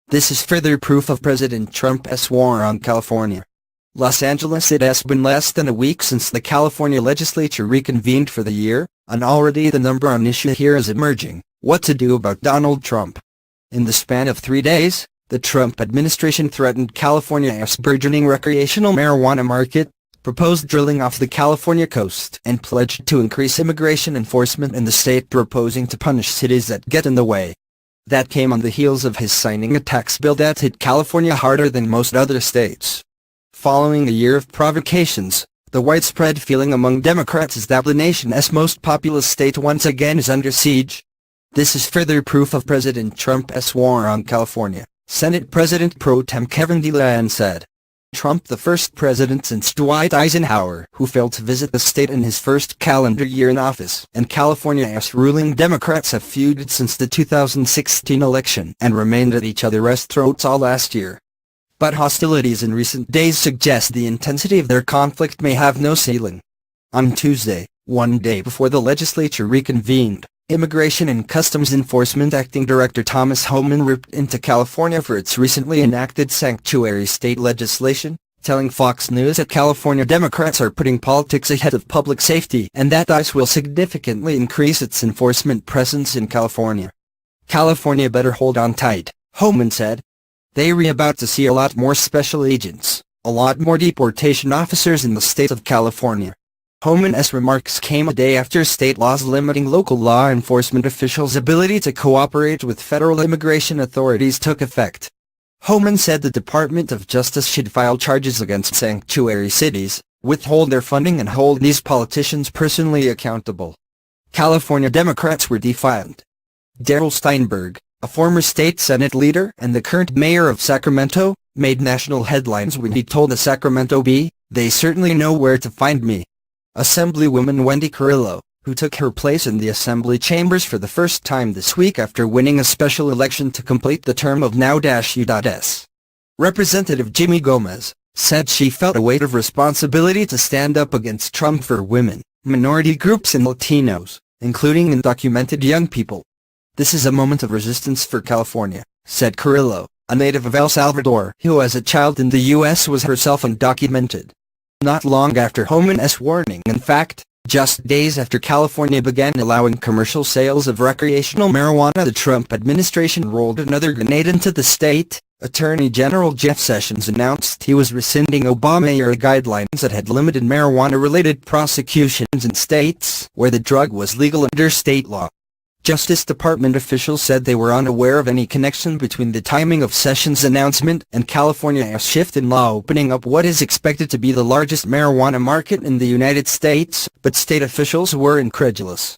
This is further proof of President Trump's war on California. Los Angeles. It has been less than a week since the California Legislature reconvened for the year, and already the number one issue here is emerging: what to do about Donald Trump. In the span of 3 days, the Trump administration threatened California's burgeoning recreational marijuana market, proposed drilling off the California coast, and pledged to increase immigration enforcement in the state, proposing to punish cities that get in the way. That came on the heels of his signing a tax bill that hit California harder than most other states. Following a year of provocations, the widespread feeling among Democrats is that the nation's most populous state once again is under siege. This is further proof of President Trump's war on California, Senate President Pro Tem Kevin León said. Trump, the first president since Dwight Eisenhower who failed to visit the state in his first calendar year in office, and California's ruling Democrats have feuded since the 2016 election and remained at each other's throats all last year. But hostilities in recent days suggest the intensity of their conflict may have no ceiling. On Tuesday, one day before the legislature reconvened, Immigration and Customs Enforcement Acting Director Thomas Homan ripped into California for its recently enacted sanctuary state legislation, telling Fox News that California Democrats are putting politics ahead of public safety and that ICE will significantly increase its enforcement presence in California. California better hold on tight, Homan said. They're about to see a lot more special agents, a lot more deportation officers in the state of California. Homan's remarks came a day after state laws limiting local law enforcement officials' ability to cooperate with federal immigration authorities took effect. Homan said the Department of Justice should file charges against sanctuary cities, withhold their funding, and hold these politicians personally accountable. California Democrats were defiant. Darrell Steinberg, a former state Senate leader and the current mayor of Sacramento, made national headlines when he told the Sacramento Bee, "They certainly know where to find me." Assemblywoman Wendy Carrillo, who took her place in the Assembly chambers for the first time this week after winning a special election to complete the term of now-U.S. Representative Jimmy Gomez, said she felt a weight of responsibility to stand up against Trump for women, minority groups and Latinos, including undocumented young people. "This is a moment of resistance for California," said Carrillo, a native of El Salvador who as a child in the U.S. was herself undocumented. Not long after Homan's warning, in fact, just days after California began allowing commercial sales of recreational marijuana, the Trump administration rolled another grenade into the state. Attorney General Jeff Sessions announced he was rescinding Obama-era guidelines that had limited marijuana-related prosecutions in states where the drug was legal under state law. Justice Department officials said they were unaware of any connection between the timing of Sessions' announcement and California's shift in law opening up what is expected to be the largest marijuana market in the United States, but state officials were incredulous.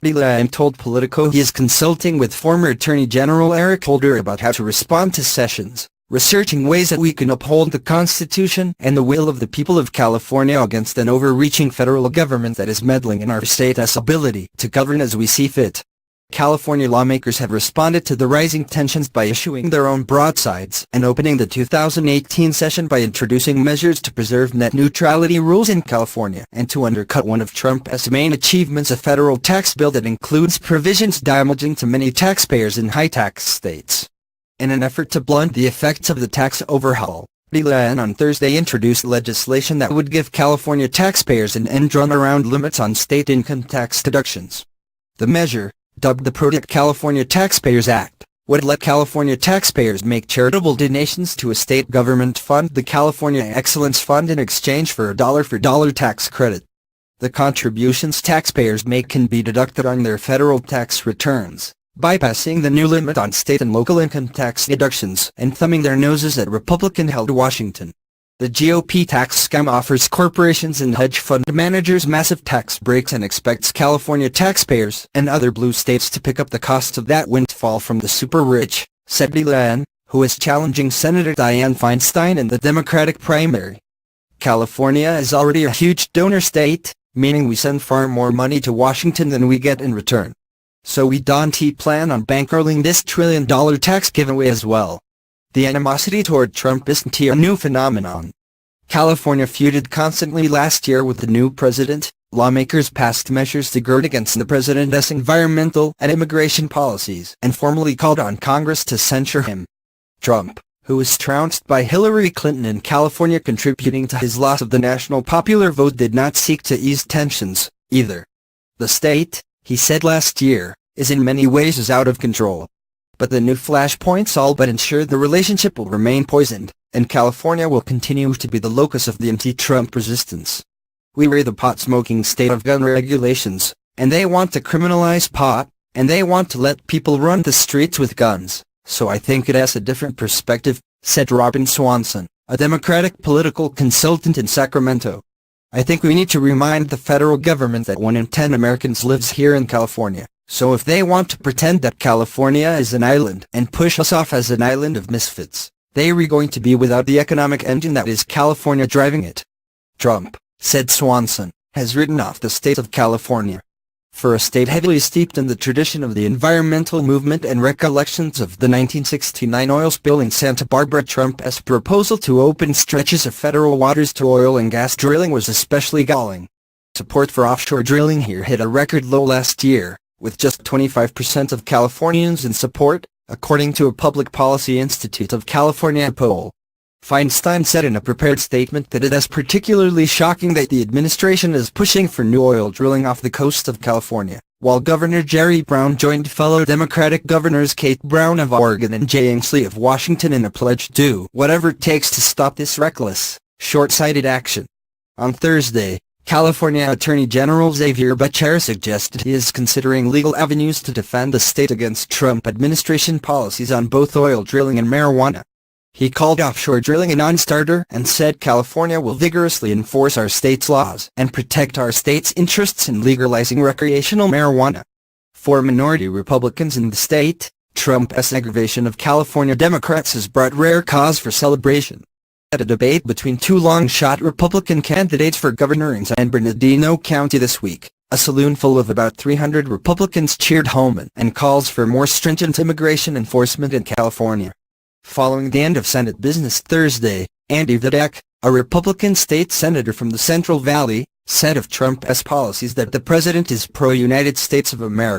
León told Politico he is consulting with former Attorney General Eric Holder about how to respond to Sessions, researching ways that we can uphold the Constitution and the will of the people of California against an overreaching federal government that is meddling in our state's ability to govern as we see fit. California lawmakers have responded to the rising tensions by issuing their own broadsides and opening the 2018 session by introducing measures to preserve net neutrality rules in California and to undercut one of Trump's main achievements, a federal tax bill that includes provisions damaging to many taxpayers in high-tax states. In an effort to blunt the effects of the tax overhaul, León on Thursday introduced legislation that would give California taxpayers an end-run-around limits on state income tax deductions. The measure, dubbed the Protect California Taxpayers Act, would let California taxpayers make charitable donations to a state government fund, the California Excellence Fund, in exchange for a dollar-for-dollar tax credit. The contributions taxpayers make can be deducted on their federal tax returns, bypassing the new limit on state and local income tax deductions and thumbing their noses at Republican-held Washington. The GOP tax scam offers corporations and hedge fund managers massive tax breaks and expects California taxpayers and other blue states to pick up the cost of that windfall from the super-rich, said León, who is challenging Senator Dianne Feinstein in the Democratic primary. California is already a huge donor state, meaning we send far more money to Washington than we get in return. So we don't plan on bankrolling this trillion-dollar tax giveaway as well. The animosity toward Trump isn't a new phenomenon. California feuded constantly last year with the new president. Lawmakers passed measures to guard against the president's environmental and immigration policies and formally called on Congress to censure him. Trump, who was trounced by Hillary Clinton in California contributing to his loss of the national popular vote, did not seek to ease tensions, either. The state, he said last year, is in many ways out of control. But the new flashpoints all but ensure the relationship will remain poisoned, and California will continue to be the locus of the anti-Trump resistance. We were the pot-smoking state of gun regulations, and they want to criminalize pot, and they want to let people run the streets with guns, so I think it has a different perspective, said Robin Swanson, a Democratic political consultant in Sacramento. I think we need to remind the federal government that 1 in 10 Americans lives here in California, so if they want to pretend that California is an island and push us off as an island of misfits, they are going to be without the economic engine that is California driving it. Trump, said Swanson, has written off the state of California. For a state heavily steeped in the tradition of the environmental movement and recollections of the 1969 oil spill in Santa Barbara, Trump's proposal to open stretches of federal waters to oil and gas drilling was especially galling. Support for offshore drilling here hit a record low last year, with just 25% of Californians in support, according to a Public Policy Institute of California poll. Feinstein said in a prepared statement that it is particularly shocking that the administration is pushing for new oil drilling off the coast of California, while Governor Jerry Brown joined fellow Democratic Governors Kate Brown of Oregon and Jay Inslee of Washington in a pledge to do whatever it takes to stop this reckless, short-sighted action. On Thursday, California Attorney General Xavier Becerra suggested he is considering legal avenues to defend the state against Trump administration policies on both oil drilling and marijuana. He called offshore drilling a non-starter and said California will vigorously enforce our state's laws and protect our state's interests in legalizing recreational marijuana. For minority Republicans in the state, Trump's aggravation of California Democrats has brought rare cause for celebration. At a debate between two long-shot Republican candidates for governor in San Bernardino County this week, a saloon full of about 300 Republicans cheered Holman and calls for more stringent immigration enforcement in California. Following the end of Senate business Thursday, Andy Videk, a Republican state senator from the Central Valley, said of Trump's policies that the president is pro-United States of America.